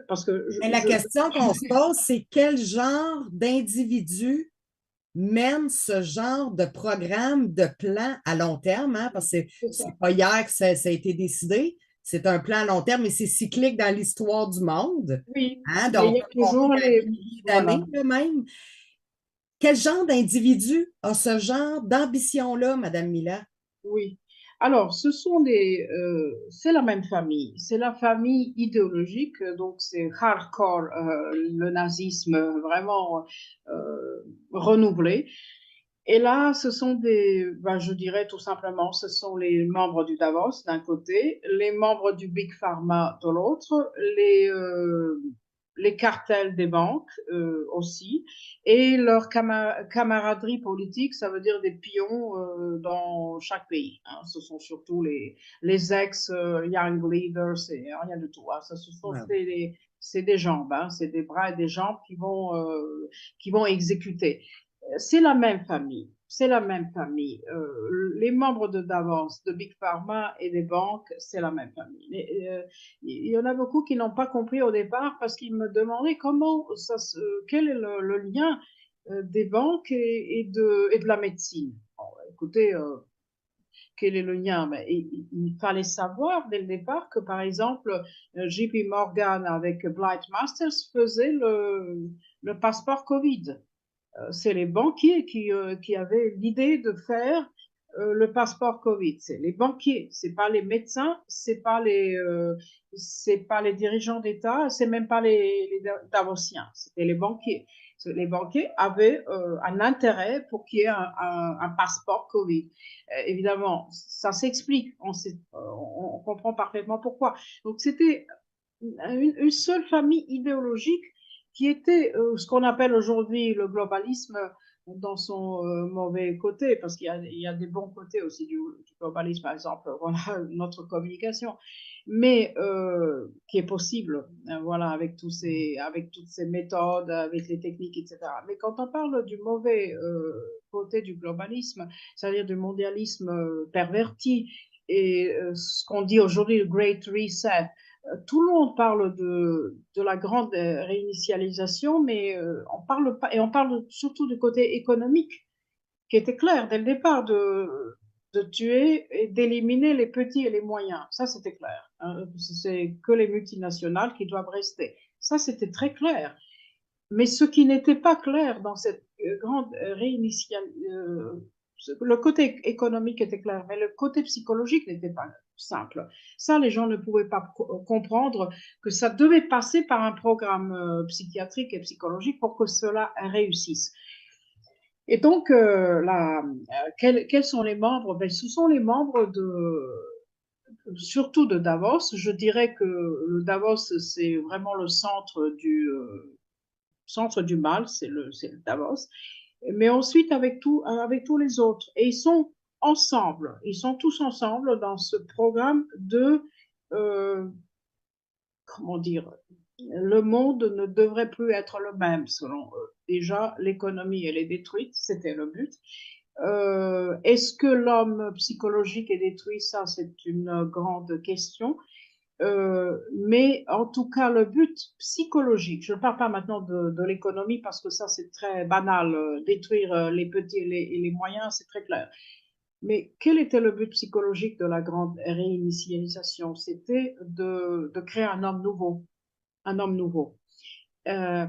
parce que Mais la question qu'on se pose, c'est quel genre d'individu mène ce genre de programme, de plan à long terme, hein, parce que c'est ça. c'est pas hier que ça a été décidé, c'est un plan à long terme et c'est cyclique dans l'histoire du monde, Oui, hein, mais donc il on y a peut compter toujours dans les... milliers Voilà. d'années là, même. Quel genre d'individu a ce genre d'ambition-là, Madame Mila? Oui. Alors, c'est la même famille. C'est la famille idéologique, donc c'est hardcore, le nazisme vraiment renouvelé. Et là, ce sont ben, je dirais tout simplement, ce sont les membres du Davos d'un côté, les membres du Big Pharma de l'autre, les cartels des banques aussi, et leur camaraderie politique, ça veut dire des pions dans chaque pays, hein. Ce sont surtout les ex-young leaders, et rien du tout, hein. Ouais. C'est des jambes, hein. C'est des bras et des jambes qui vont exécuter. C'est la même famille. C'est la même famille. Les membres de Davos, de Big Pharma et des banques, c'est la même famille. Il y en a beaucoup qui n'ont pas compris au départ parce qu'ils me demandaient quel est le lien des banques et de la médecine. Bon, écoutez, quel est le lien? Ben, il fallait savoir dès le départ que, par exemple, JP Morgan avec Blight Masters faisait le passeport Covid. C'est les banquiers qui avaient l'idée de faire le passeport Covid. C'est les banquiers, c'est pas les médecins, c'est pas les dirigeants d'État, c'est même pas les Davosiens, c'était les banquiers. Les banquiers avaient un intérêt pour qu'il y ait un passeport Covid. Évidemment, ça s'explique, on comprend parfaitement pourquoi. Donc c'était une seule famille idéologique qui était ce qu'on appelle aujourd'hui le globalisme dans son mauvais côté, parce il y a des bons côtés aussi du globalisme, par exemple, voilà, notre communication, mais qui est possible, voilà, avec toutes ces méthodes, avec les techniques, etc. Mais quand on parle du mauvais côté du globalisme, c'est-à-dire du mondialisme perverti, et ce qu'on dit aujourd'hui le Great Reset, tout le monde parle de la grande réinitialisation, mais on parle pas, et on parle surtout du côté économique, qui était clair dès le départ de tuer et d'éliminer les petits et les moyens. Ça, c'était clair, hein. C'est que les multinationales qui doivent rester. Ça, c'était très clair. Mais ce qui n'était pas clair dans cette grande réinitialisation, le côté économique était clair, mais le côté psychologique n'était pas simple. Ça, les gens ne pouvaient pas comprendre que ça devait passer par un programme psychiatrique et psychologique pour que cela réussisse. Et donc, quels sont les membres? Ben, ce sont les membres surtout de Davos. Je dirais que le Davos, c'est vraiment le centre du mal, c'est le Davos. Mais ensuite, avec tous les autres. Et ils sont ensemble, ils sont tous ensemble dans ce programme euh, comment dire, le monde ne devrait plus être le même selon eux. Déjà, l'économie, elle est détruite, c'était le but. Est-ce que l'homme psychologique est détruit? Ça, c'est une grande question. Mais en tout cas, le but psychologique, je ne parle pas maintenant de l'économie parce que ça, c'est très banal. Détruire les petits et les moyens, c'est très clair. Mais quel était le but psychologique de la grande réinitialisation? C'était de créer un homme nouveau, un homme nouveau,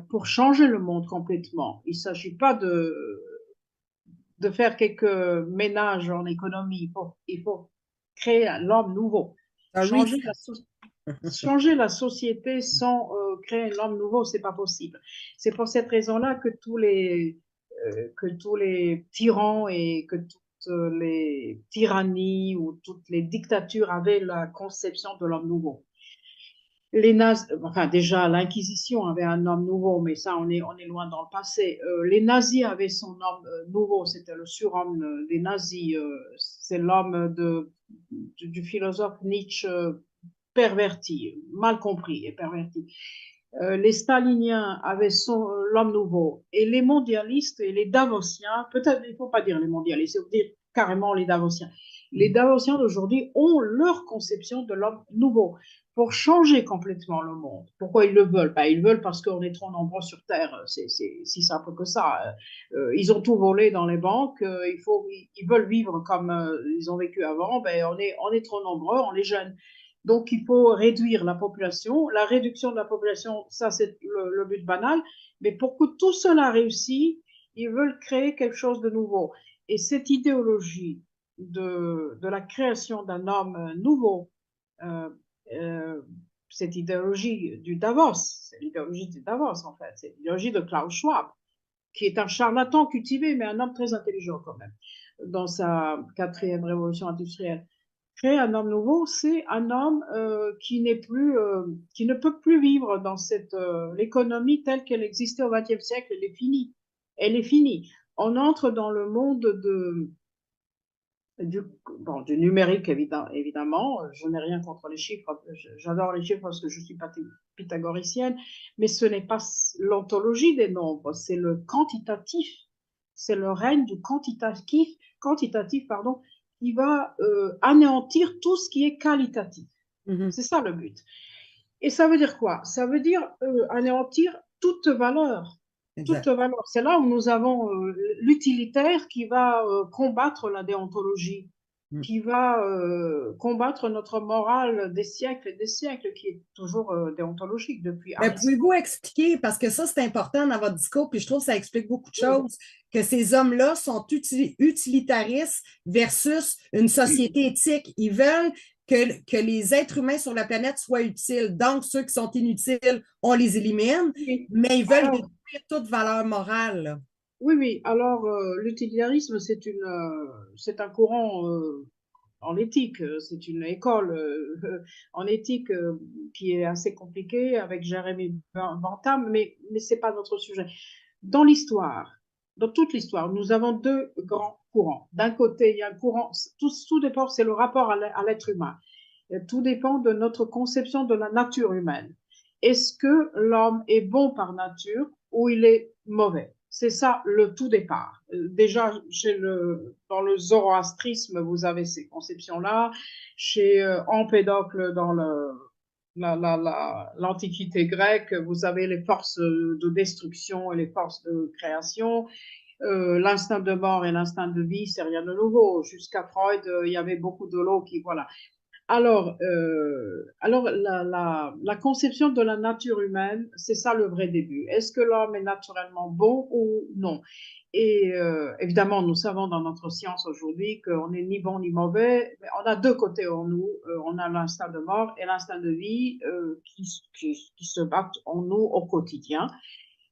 pour changer le monde complètement. Il ne s'agit pas de faire quelques ménages en économie. Il faut créer l'homme nouveau, Un changer reset. changer la société sans créer l'homme nouveau, c'est pas possible. C'est pour cette raison-là que tous les tyrans et que toutes les tyrannies ou toutes les dictatures avaient la conception de l'homme nouveau. Enfin déjà l'Inquisition avait un homme nouveau, mais ça on est loin dans le passé. Les nazis avaient son homme nouveau, c'était le surhomme des nazis, c'est l'homme du philosophe Nietzsche perverti, mal compris et perverti. Les staliniens avaient l'homme nouveau et les mondialistes et les davosiens, peut-être il ne faut pas dire les mondialistes, il faut dire carrément les Davosiens. Les Davosiens d'aujourd'hui ont leur conception de l'homme nouveau pour changer complètement le monde. Pourquoi ils le veulent? Ben, ils veulent parce qu'on est trop nombreux sur Terre. C'est si simple que ça. Ils ont tout volé dans les banques. Ils veulent vivre comme ils ont vécu avant. Ben, on est trop nombreux, on est jeunes. Donc, il faut réduire la population. La réduction de la population, ça, c'est le but banal. Mais pour que tout cela réussisse, ils veulent créer quelque chose de nouveau. Et cette idéologie de la création d'un homme nouveau, euh, euh, cette idéologie du Davos, c'est l'idéologie du Davos en fait, c'est l'idéologie de Klaus Schwab, qui est un charlatan cultivé, mais un homme très intelligent quand même, dans sa quatrième révolution industrielle. Créer un homme nouveau, c'est un homme qui n'est plus, qui ne peut plus vivre dans cette l'économie telle qu'elle existait au XXe siècle. Elle est finie. Elle est finie. On entre dans le monde du numérique, évidemment. Je n'ai rien contre les chiffres. J'adore les chiffres parce que je suis pythagoricienne, mais ce n'est pas l'ontologie des nombres, c'est le quantitatif. C'est le règne du quantitatif, pardon, qui va anéantir tout ce qui est qualitatif. C'est ça le but. Et ça veut dire quoi? Ça veut dire anéantir toute valeur. Toute valeur. C'est là où nous avons l'utilitaire qui va combattre la déontologie, qui va combattre notre morale des siècles et des siècles, qui est toujours déontologique depuis Aristote. Pouvez-vous expliquer, parce que ça, c'est important dans votre discours, puis je trouve que ça explique beaucoup de choses, que ces hommes-là sont utilitaristes versus une société éthique. Ils veulent que les êtres humains sur la planète soient utiles. Donc, ceux qui sont inutiles, on les élimine, mais ils veulent réduire toute valeur morale. Là. Oui. Alors, l'utilitarisme, c'est un courant en éthique. C'est une école en éthique qui est assez compliquée avec Jérémy Bentham, mais ce n'est pas notre sujet. Dans l'histoire, dans toute l'histoire, nous avons deux grands courants. D'un côté, il y a un courant, tout dépend, c'est le rapport à l'être humain. Tout dépend de notre conception de la nature humaine. Est-ce que l'homme est bon par nature ou il est mauvais? C'est ça le tout départ. Déjà, dans le zoroastrisme, vous avez ces conceptions-là. Chez Empédocle, dans l'Antiquité grecque, vous avez les forces de destruction et les forces de création. L'instinct de mort et l'instinct de vie, c'est rien de nouveau. Jusqu'à Freud, il y avait beaucoup de lots qui, voilà. Alors la conception de la nature humaine, c'est ça le vrai début. Est-ce que l'homme est naturellement bon ou non? Et évidemment, nous savons dans notre science aujourd'hui qu'on n'est ni bon ni mauvais, mais on a deux côtés en nous. On a l'instinct de mort et l'instinct de vie qui se battent en nous au quotidien.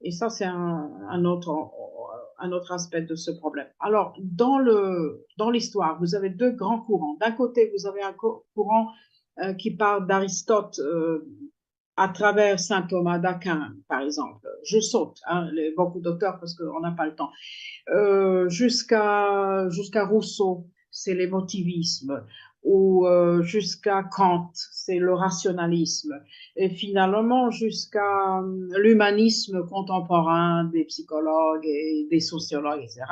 Et ça, c'est un autre aspect de ce problème. Alors, dans l'histoire, vous avez deux grands courants. D'un côté, vous avez un courant qui parle d'Aristote à travers saint Thomas d'Aquin, par exemple. Je saute beaucoup d'auteurs parce qu'on n'a pas le temps. Jusqu'à Rousseau, c'est l'émotivisme, ou jusqu'à Kant, c'est le rationalisme, et finalement jusqu'à l'humanisme contemporain des psychologues et des sociologues, etc.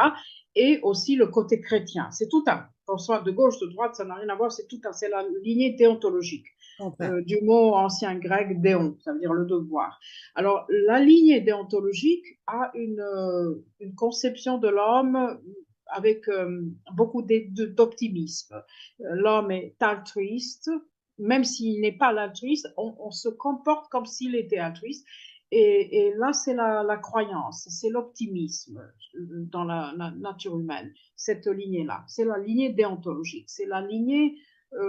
Et aussi le côté chrétien. C'est tout un, qu'on soit de gauche, de droite, ça n'a rien à voir, c'est la lignée déontologique. Du mot ancien grec déon, ça veut dire le devoir. Alors, la lignée déontologique a une conception de l'homme avec beaucoup d'optimisme. L'homme est altruiste, même s'il n'est pas altruiste, on se comporte comme s'il était altruiste. Et là, c'est la croyance, c'est l'optimisme dans la nature humaine, cette lignée-là. C'est la lignée déontologique, c'est la lignée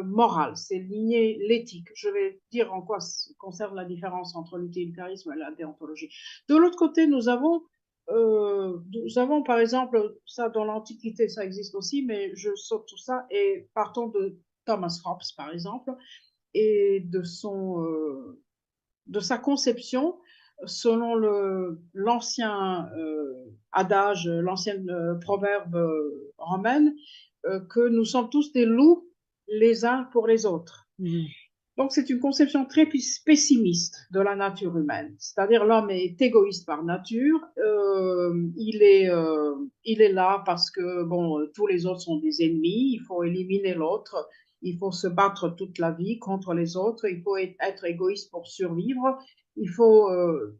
morale, c'est l'éthique. Je vais dire en quoi concerne la différence entre l'utilitarisme et la déontologie. De l'autre côté, nous avons par exemple, ça dans l'Antiquité, ça existe aussi, mais je saute tout ça et partons de Thomas Hobbes, par exemple, et de sa conception selon l'ancien adage, l'ancien proverbe romain, que nous sommes tous des loups les uns pour les autres. Donc, c'est une conception très pessimiste de la nature humaine. C'est-à-dire, l'homme est égoïste par nature. Il est là parce que, bon, tous les autres sont des ennemis. Il faut éliminer l'autre. Il faut se battre toute la vie contre les autres. Il faut être égoïste pour survivre.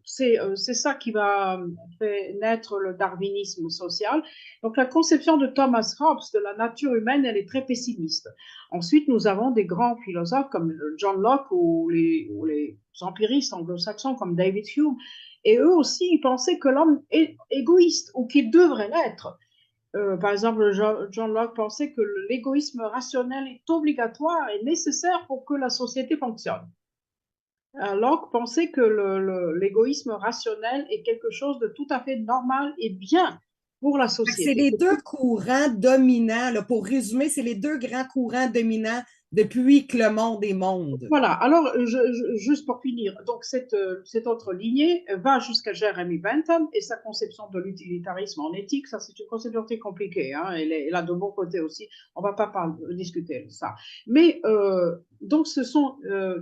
C'est ça qui va faire naître le darwinisme social. Donc, la conception de Thomas Hobbes de la nature humaine, elle est très pessimiste. Ensuite, nous avons des grands philosophes comme John Locke ou les empiristes anglo-saxons comme David Hume. Et eux aussi, ils pensaient que l'homme est égoïste ou qu'il devrait l'être. Par exemple, John Locke pensait que l'égoïsme rationnel est obligatoire et nécessaire pour que la société fonctionne. Locke pensait que l'égoïsme rationnel est quelque chose de tout à fait normal et bien pour la C'est société. les deux courants dominants, là, pour résumer, c'est les deux grands courants dominants depuis que le monde est monde. Voilà, alors juste pour finir, donc cette autre lignée va jusqu'à Jeremy Bentham et sa conception de l'utilitarisme en éthique. Ça, c'est une conception très compliquée, hein, elle a de bons côtés aussi. On ne va pas discuter de ça. Mais donc,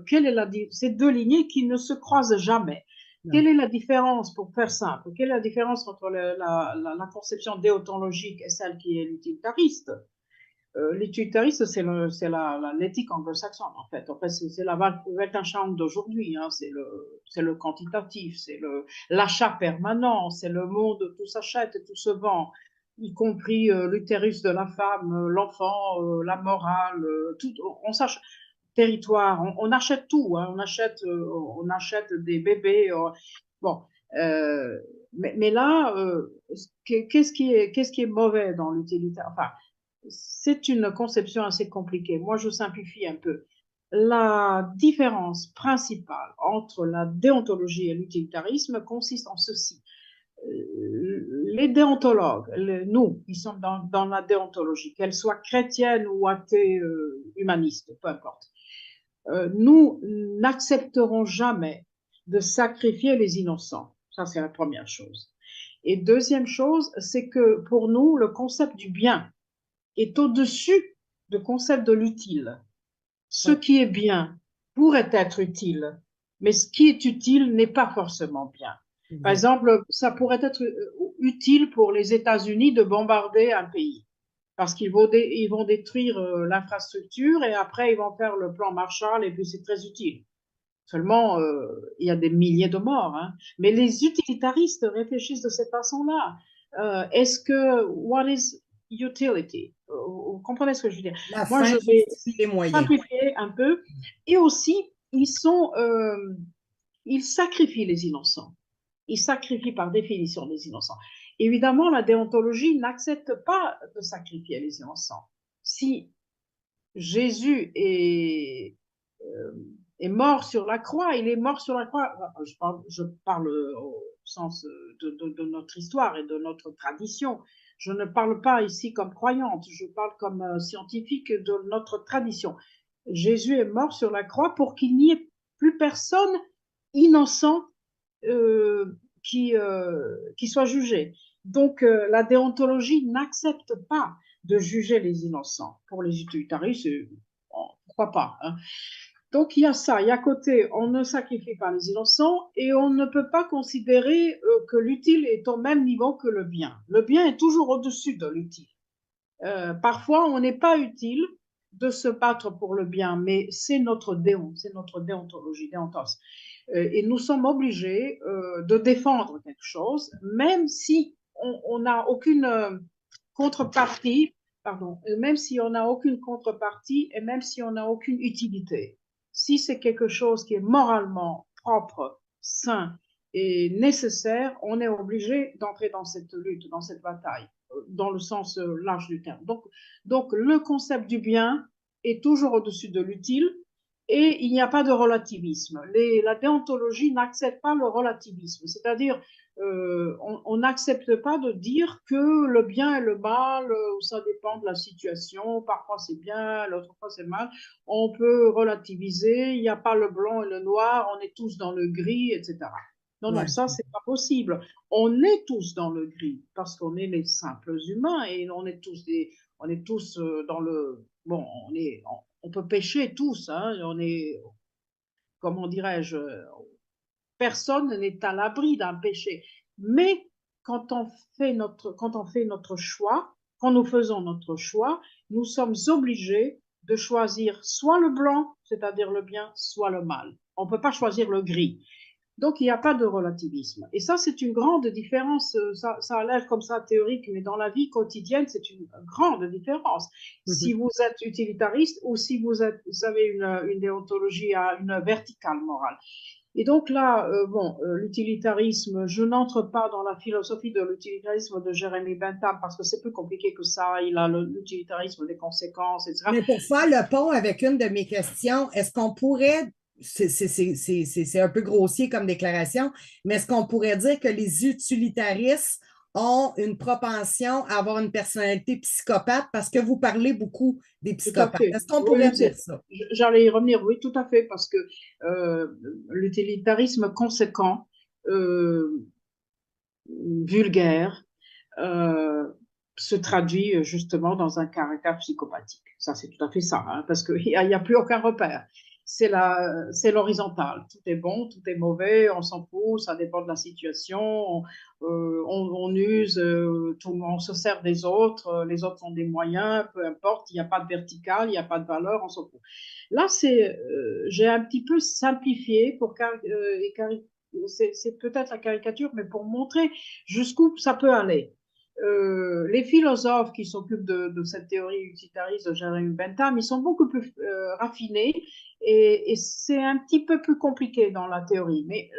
quelle est ces deux lignées qui ne se croisent jamais. Non. Quelle est la différence, pour faire simple, quelle est la différence entre la conception déontologique et celle qui est l'utilitariste? L'utilitarisme, c'est l'éthique anglo-saxonne, en fait. En fait, c'est la Weltanschauung d'aujourd'hui. Hein. C'est le quantitatif, c'est l'achat permanent, c'est le monde, tout s'achète et tout se vend, y compris l'utérus de la femme, l'enfant, la morale, tout. On s'achète territoire, on achète tout. Hein. On achète des bébés. Bon. Mais là, qu'est-ce qui est mauvais dans l'utilitaire? Enfin, c'est une conception assez compliquée. Moi, je simplifie un peu. La différence principale entre la déontologie et l'utilitarisme consiste en ceci. Les déontologues, nous qui sommes dans la déontologie, qu'elle soit chrétienne ou athée, humaniste, peu importe, nous n'accepterons jamais de sacrifier les innocents. Ça, c'est la première chose. Et deuxième chose, c'est que pour nous, le concept du bien est au-dessus du concept de l'utile. Ce Ouais. qui est bien pourrait être utile, mais ce qui est utile n'est pas forcément bien. Par Exact. exemple, ça pourrait être utile pour les États-Unis de bombarder un pays parce ils vont détruire l'infrastructure et après ils vont faire le plan Marshall et puis c'est très utile. Seulement, il y a des milliers de morts. Hein. Mais les utilitaristes réfléchissent de cette façon-là. Est-ce que what is utility? Vous comprenez ce que je veux dire? La Moi, fin je vais justifie les moyens. simplifier un peu. Et aussi, ils sacrifient les innocents. Ils sacrifient par définition les innocents. Évidemment, la déontologie n'accepte pas de sacrifier les innocents. Si Jésus est mort sur la croix, il est mort sur la croix. Je parle au sens de notre histoire et de notre tradition. Je ne parle pas ici comme croyante, je parle comme scientifique de notre tradition. Jésus est mort sur la croix pour qu'il n'y ait plus personne innocent qui soit jugé. Donc, la déontologie n'accepte pas de juger les innocents. Pour les utilitaristes, bon, pourquoi pas, hein. Donc, il y a ça. Il y a à côté, on ne sacrifie pas les innocents et on ne peut pas considérer que l'utile est au même niveau que le bien. Le bien est toujours au-dessus de l'utile. Parfois, on n'est pas utile de se battre pour le bien, mais c'est notre déontologie, déontos. Et nous sommes obligés de défendre quelque chose, même si on n'a aucune contrepartie, pardon, même si on n'a aucune contrepartie et même si on n'a aucune utilité. Si c'est quelque chose qui est moralement propre, sain et nécessaire, on est obligé d'entrer dans cette lutte, dans cette bataille, dans le sens large du terme. Donc le concept du bien est toujours au-dessus de l'utile et il n'y a pas de relativisme. La déontologie n'accepte pas le relativisme, c'est-à-dire on n'accepte pas de dire que le bien et le mal, ça dépend de la situation, parfois c'est bien, l'autre fois c'est mal, on peut relativiser, il n'y a pas le blanc et le noir, on est tous dans le gris, etc. Non, non, Ouais. ça, c'est pas possible. On est tous dans le gris parce qu'on est les simples humains et on est tous dans le, bon, on peut pécher tous, hein, comment dirais-je, personne n'est à l'abri d'un péché. Mais quand on fait notre choix, quand nous faisons notre choix, nous sommes obligés de choisir soit le blanc, c'est-à-dire le bien, soit le mal. On ne peut pas choisir le gris. Donc, il n'y a pas de relativisme. Et ça, c'est une grande différence. Ça a l'air comme ça théorique, mais dans la vie quotidienne, c'est une grande différence. Si vous êtes utilitariste ou si vous avez une déontologie, une verticale morale. Et donc là, l'utilitarisme, je n'entre pas dans la philosophie de l'utilitarisme de Jeremy Bentham parce que c'est plus compliqué que ça. Il a l'utilitarisme des conséquences, etc. Mais pour faire le pont avec une de mes questions, est-ce qu'on pourrait, c'est un peu grossier comme déclaration, mais est-ce qu'on pourrait dire que les utilitaristes ont une propension à avoir une personnalité psychopathe parce que vous parlez beaucoup des Tout à psychopathes? fait. Est-ce qu'on Oui, pourrait dire ça? j'allais y revenir, oui, tout à fait, parce que l'utilitarisme conséquent, euh, vulgaire, euh, se traduit justement dans un caractère psychopathique. Ça, c'est tout à fait ça, hein, parce qu'il n'y a plus aucun repère. C'est l'horizontal. Tout est bon, tout est mauvais, on s'en fout, ça dépend de la situation, on use, on se sert des autres, les autres ont des moyens, peu importe, il n'y a pas de vertical, il n'y a pas de valeur, on s'en fout. Là, j'ai un petit peu simplifié c'est peut-être la caricature, mais pour montrer jusqu'où ça peut aller. Les philosophes qui s'occupent de cette théorie utilitariste de Jeremy Bentham, ils sont beaucoup plus raffinés et c'est un petit peu plus compliqué dans la théorie. Mais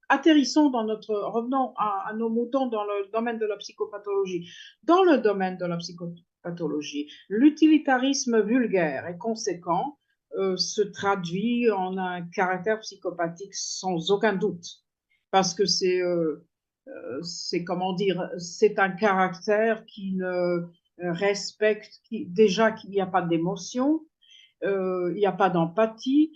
revenons à nos moutons dans le domaine de la psychopathologie. Dans le domaine de la psychopathologie, l'utilitarisme vulgaire et conséquent se traduit en un caractère psychopathique sans aucun doute, parce que c'est comment dire, c'est un caractère qui ne respecte, déjà qu'il n'y a pas d'émotion, il n'y a pas d'empathie,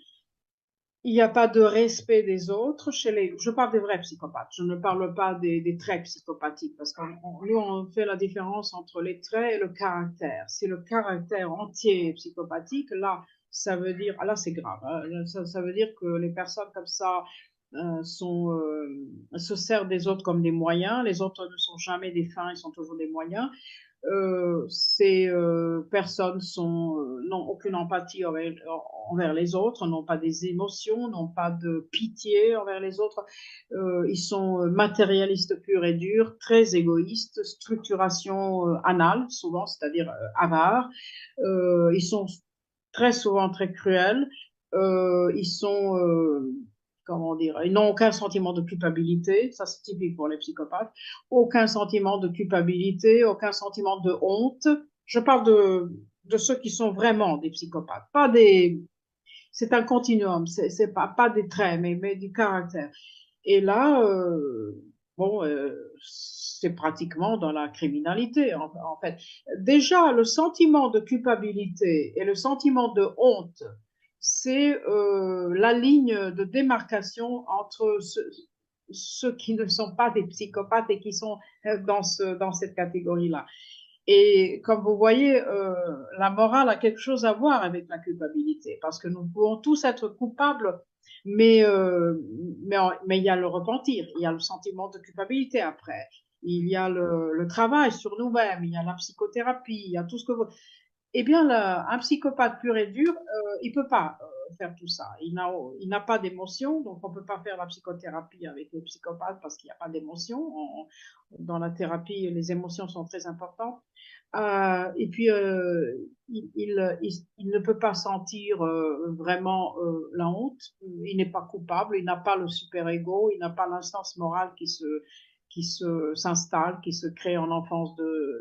il n'y a pas de respect des autres je parle des vrais psychopathes, je ne parle pas des traits psychopathiques, parce que nous, on fait la différence entre les traits et le caractère. Si le caractère entier est psychopathique, là, ça veut dire, là, c'est grave, hein, ça veut dire que les personnes comme ça se servent des autres comme des moyens, les autres ne sont jamais des fins, ils sont toujours des moyens. Ces personnes n'ont aucune empathie envers les autres, n'ont pas des émotions, n'ont pas de pitié envers les autres. Ils sont matérialistes purs et durs, très égoïstes, structuration anale souvent, c'est-à-dire avares. Ils sont très souvent très cruels. Ils sont comment dire, ils n'ont aucun sentiment de culpabilité, ça c'est typique pour les psychopathes, aucun sentiment de culpabilité, aucun sentiment de honte. Je parle de ceux qui sont vraiment des psychopathes, pas des, c'est un continuum, c'est pas des traits, mais du caractère. Et là, c'est pratiquement dans la criminalité, en fait. Déjà, le sentiment de culpabilité et le sentiment de honte, c'est la ligne de démarcation entre ceux qui ne sont pas des psychopathes et qui sont dans cette catégorie-là. Et comme vous voyez, la morale a quelque chose à voir avec la culpabilité, parce que nous pouvons tous être coupables, mais, euh, mais il y a le repentir, il y a le sentiment de culpabilité après, il y a le travail sur nous-mêmes, il y a la psychothérapie, il y a tout ce que vous... Eh bien, un psychopathe pur et dur, il ne peut pas faire tout ça. Il n'a pas d'émotion, donc on ne peut pas faire la psychothérapie avec les psychopathes parce qu'il n'y a pas d'émotion. Dans la thérapie, les émotions sont très importantes. Et puis, il ne peut pas sentir vraiment la honte. Il n'est pas coupable, il n'a pas le super-ego, il n'a pas l'instance morale s'installe, qui se crée en enfance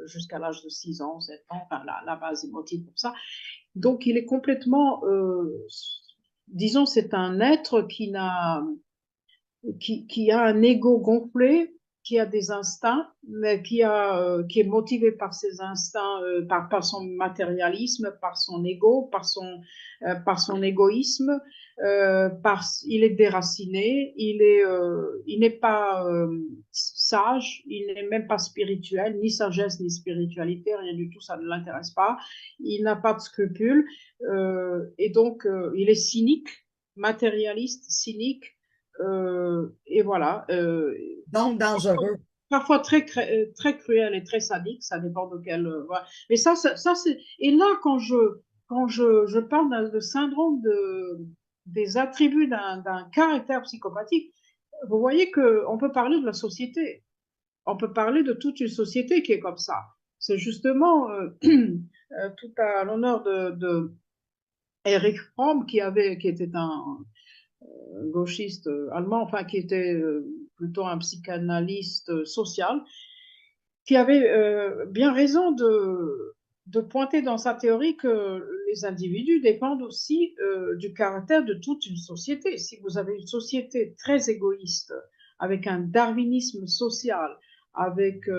jusqu'à l'âge de 6 ans, 7 ans, enfin, la base émotive pour ça. Donc, il est complètement, disons, c'est un être qui a un ego gonflé, qui a des instincts, mais qui est motivé par ses instincts, par son matérialisme, par son ego, par son égoïsme. Il est déraciné, il n'est pas sage, il n'est même pas spirituel, ni sagesse ni spiritualité, rien du tout, ça ne l'intéresse pas. Il n'a pas de scrupules et donc il est cynique. matérialiste, cynique, et voilà. Donc dangereux. Parfois très cruel et très sadique, ça dépend de quel. Voilà. Mais ça c'est. Et là, quand je parle de syndrome des attributs d'un caractère psychopathique, vous voyez qu'on peut parler de la société. On peut parler de toute une société qui est comme ça. C'est justement tout à l'honneur de Erich Fromm, qui était un gauchiste allemand, enfin qui était plutôt un psychanalyste social, qui avait bien raison de pointer dans sa théorie que les individus dépendent aussi du caractère de toute une société. Si vous avez une société très égoïste, avec un darwinisme social, avec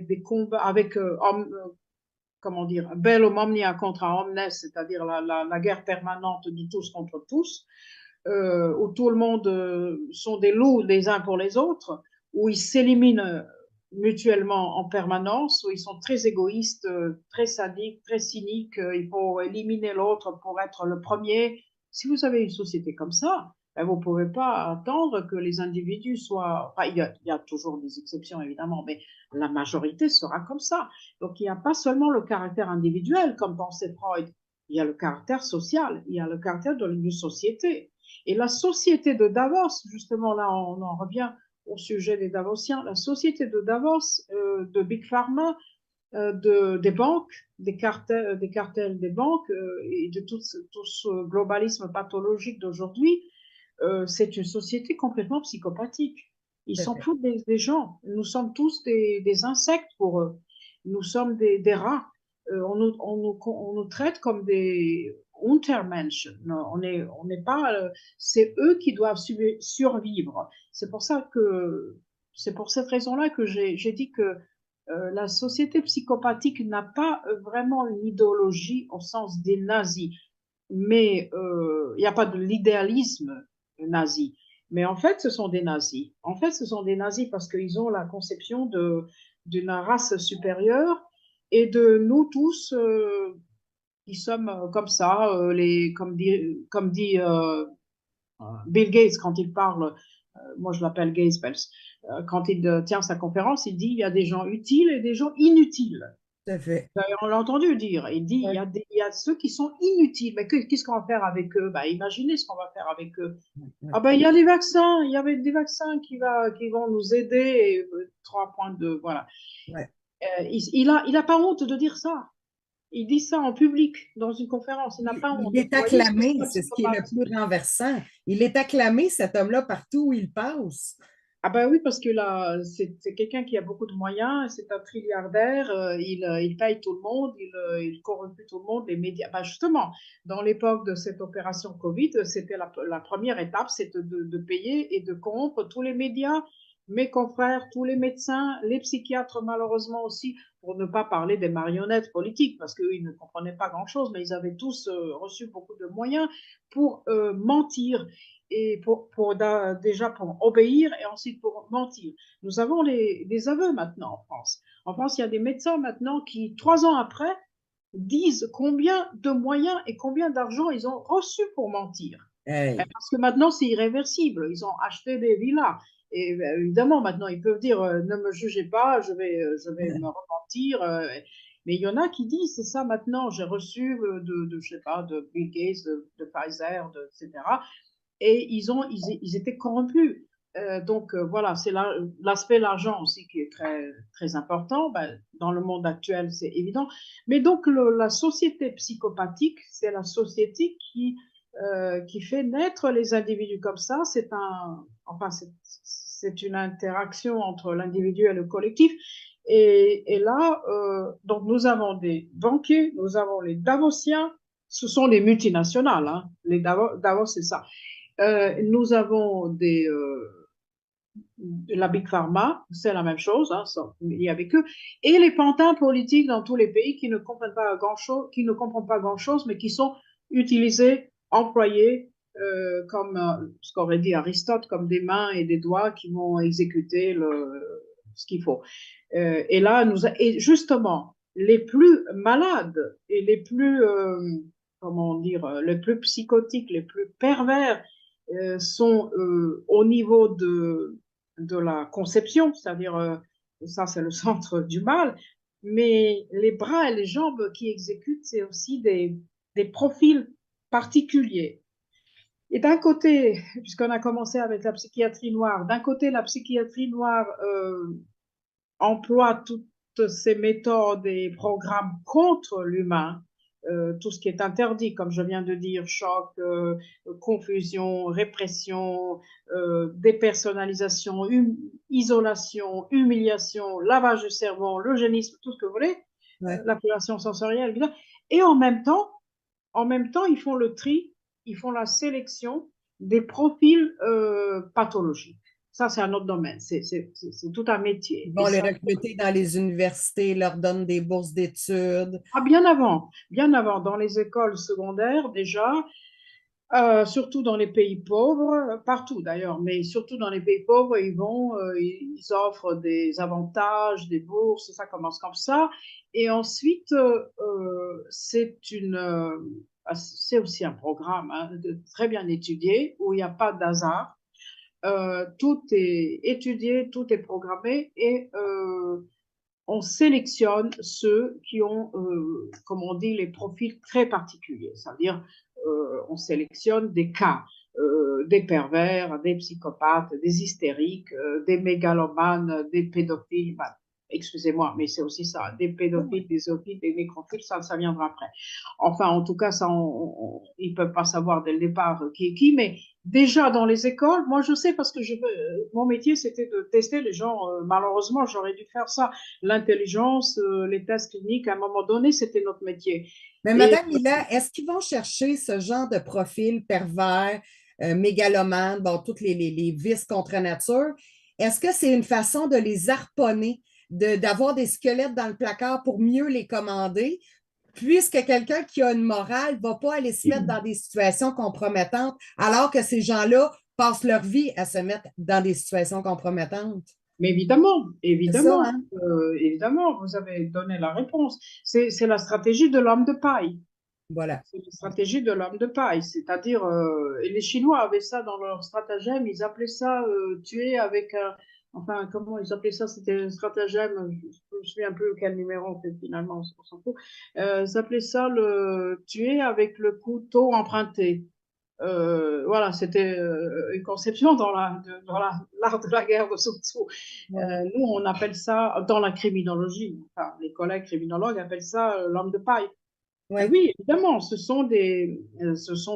des combats, comment dire, bellum omnia contra omnes, c'est-à-dire la guerre permanente de tous contre tous, où tout le monde sont des loups les uns pour les autres, où ils s'éliminent mutuellement en permanence, où ils sont très égoïstes, très sadiques, très cyniques, il faut éliminer l'autre pour être le premier. Si vous avez une société comme ça, ben vous ne pouvez pas attendre que les individus soient... Enfin, il y a toujours des exceptions, évidemment, mais la majorité sera comme ça. Donc, il n'y a pas seulement le caractère individuel, comme pensait Freud, il y a le caractère social, il y a le caractère d'une société. Et la société de Davos, justement, là, on en revient au sujet des Davosiens, la société de Davos, de Big Pharma, des banques, des cartels des banques et de tout ce globalisme pathologique d'aujourd'hui, c'est une société complètement psychopathique. Ils s'en foutent des gens. Nous sommes tous des insectes pour eux. Nous sommes des rats. On nous traite comme des Untermenschen. On n'est pas. C'est eux qui doivent survivre. C'est pour cette raison-là que j'ai dit que la société psychopathique n'a pas vraiment une idéologie au sens des nazis, mais il n'y a pas de l'idéalisme nazi. Mais en fait, ce sont des nazis. En fait, ce sont des nazis parce qu'ils ont la conception d'une race supérieure et de nous tous qui sommes comme ça, comme dit Bill Gates quand il parle, moi je l'appelle Gates, quand il tient sa conférence, il dit il y a des gens utiles et des gens inutiles. Tout à fait. On l'a entendu dire. Il dit Ouais. il y a ceux qui sont inutiles. Mais qu'est-ce qu'on va faire avec eux? Ben, imaginez ce qu'on va faire avec eux. Ouais. Ah ben, il y a les vaccins. Il y avait des vaccins qui vont nous aider. Et, 3 points. Voilà. Ouais. Il a pas honte de dire ça. Il dit ça en public dans une conférence. Il n'a pas Il honte. est Vous voyez ce que acclamé, c'est un c'est ce qui est le psychopathe? plus renversant. Il est acclamé, cet homme-là, partout où il passe. Ah ben oui, parce que là, c'est quelqu'un qui a beaucoup de moyens, c'est un trilliardaire, il paye tout le monde, il corrompt tout le monde, les médias. Ben justement, dans l'époque de cette opération Covid, c'était la première étape, c'était de payer et de corrompre tous les médias, mes confrères, tous les médecins, les psychiatres malheureusement aussi, pour ne pas parler des marionnettes politiques, parce qu'eux, ils ne comprenaient pas grand-chose, mais ils avaient tous reçu beaucoup de moyens pour mentir et déjà pour obéir et ensuite pour mentir. Nous avons des aveux maintenant en France. En France, il y a des médecins maintenant qui, 3 ans après, disent combien de moyens et combien d'argent ils ont reçu pour mentir. Hey. Parce que maintenant, c'est irréversible. Ils ont acheté des villas. Et évidemment, maintenant, ils peuvent dire ne me jugez pas, je vais me repentir. Mais il y en a qui disent c'est ça maintenant. J'ai reçu je sais pas, de Bill Gates, de Pfizer, etc. Et ils étaient corrompus. Donc voilà, c'est l'aspect l'argent aussi qui est très, très important. Ben, dans le monde actuel, c'est évident. Mais donc la société psychopathique, c'est la société qui fait naître les individus comme ça. C'est une interaction entre l'individu et le collectif. Et là, donc nous avons des banquiers, nous avons les Davosiens, ce sont les multinationales. Hein. Les Davos, c'est ça. Nous avons la Big Pharma, c'est la même chose, hein, il y avec eux, et les pantins politiques dans tous les pays qui ne comprennent pas grand-chose, mais qui sont utilisés, employés, comme ce qu'aurait dit Aristote, comme des mains et des doigts qui vont exécuter ce qu'il faut. Et là, et justement, les plus malades et les plus comment dire, les plus psychotiques, les plus pervers sont au niveau de la conception, c'est-à-dire, ça c'est le centre du mal, mais les bras et les jambes qui exécutent, c'est aussi des profils particuliers. Et d'un côté, puisqu'on a commencé avec la psychiatrie noire, d'un côté, la psychiatrie noire emploie toutes ces méthodes et programmes contre l'humain, tout ce qui est interdit, comme je viens de dire, choc, confusion, répression, dépersonnalisation, isolation, humiliation, lavage du cerveau, l'eugénisme, tout ce que vous voulez, Ouais. la privation sensorielle, évidemment. Et en même temps, ils font le tri, ils font la sélection des profils pathologiques. Ça, c'est un autre domaine, c'est tout un métier. Ils Et vont les ça, recruter dans les universités, leur donnent des bourses d'études. ah, bien avant, dans les écoles secondaires déjà, surtout dans les pays pauvres, partout d'ailleurs, mais surtout dans les pays pauvres, ils offrent des avantages, des bourses, ça commence comme ça. Et ensuite, c'est aussi un programme hein, très bien étudié où il n'y a pas d'hasard. Tout est étudié, tout est programmé et on sélectionne ceux qui ont, comme on dit, les profils très particuliers. C'est-à-dire, on sélectionne des cas, des pervers, des psychopathes, des hystériques, des mégalomanes, des pédophiles. Bah, excusez-moi, mais c'est aussi ça, des pédophiles, des zoophiles, des nécrophiles, ça viendra après. Enfin, en tout cas, ça, ils ne peuvent pas savoir dès le départ qui est qui, mais déjà dans les écoles, moi je sais parce que mon métier c'était de tester les gens. Malheureusement, j'aurais dû faire ça l'intelligence, les tests cliniques, à un moment donné, c'était notre métier. Mais Et Madame Mila, est-ce qu'ils vont chercher ce genre de profil pervers, mégalomane, bon, toutes les vices contre nature? Est-ce que c'est une façon de les harponner, d'avoir des squelettes dans le placard pour mieux les commander, puisque quelqu'un qui a une morale ne va pas aller se mettre dans des situations compromettantes, alors que ces gens-là passent leur vie à se mettre dans des situations compromettantes? mais évidemment, C'est ça, hein? évidemment, vous avez donné la réponse. C'est la stratégie de l'homme de paille. Voilà. C'est la stratégie de l'homme de paille, c'est-à-dire, et les Chinois avaient ça dans leur stratagème, ils appelaient ça tuer avec un, enfin, comment ils appelaient ça, c'était un stratagème, je me souviens plus quel numéro, finalement, on s'en fout, ils appelaient ça le tuer avec le couteau emprunté. Voilà, c'était une conception dans l'art de la guerre de Sun Tzu. Ouais. Nous, on appelle ça, dans la criminologie, enfin, les collègues criminologues appellent ça l'homme de paille. Et Ouais. oui, évidemment, ce sont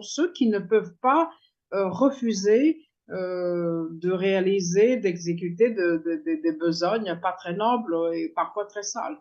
ceux qui ne peuvent pas refuser de réaliser, d'exécuter des besognes pas très nobles et parfois très sales.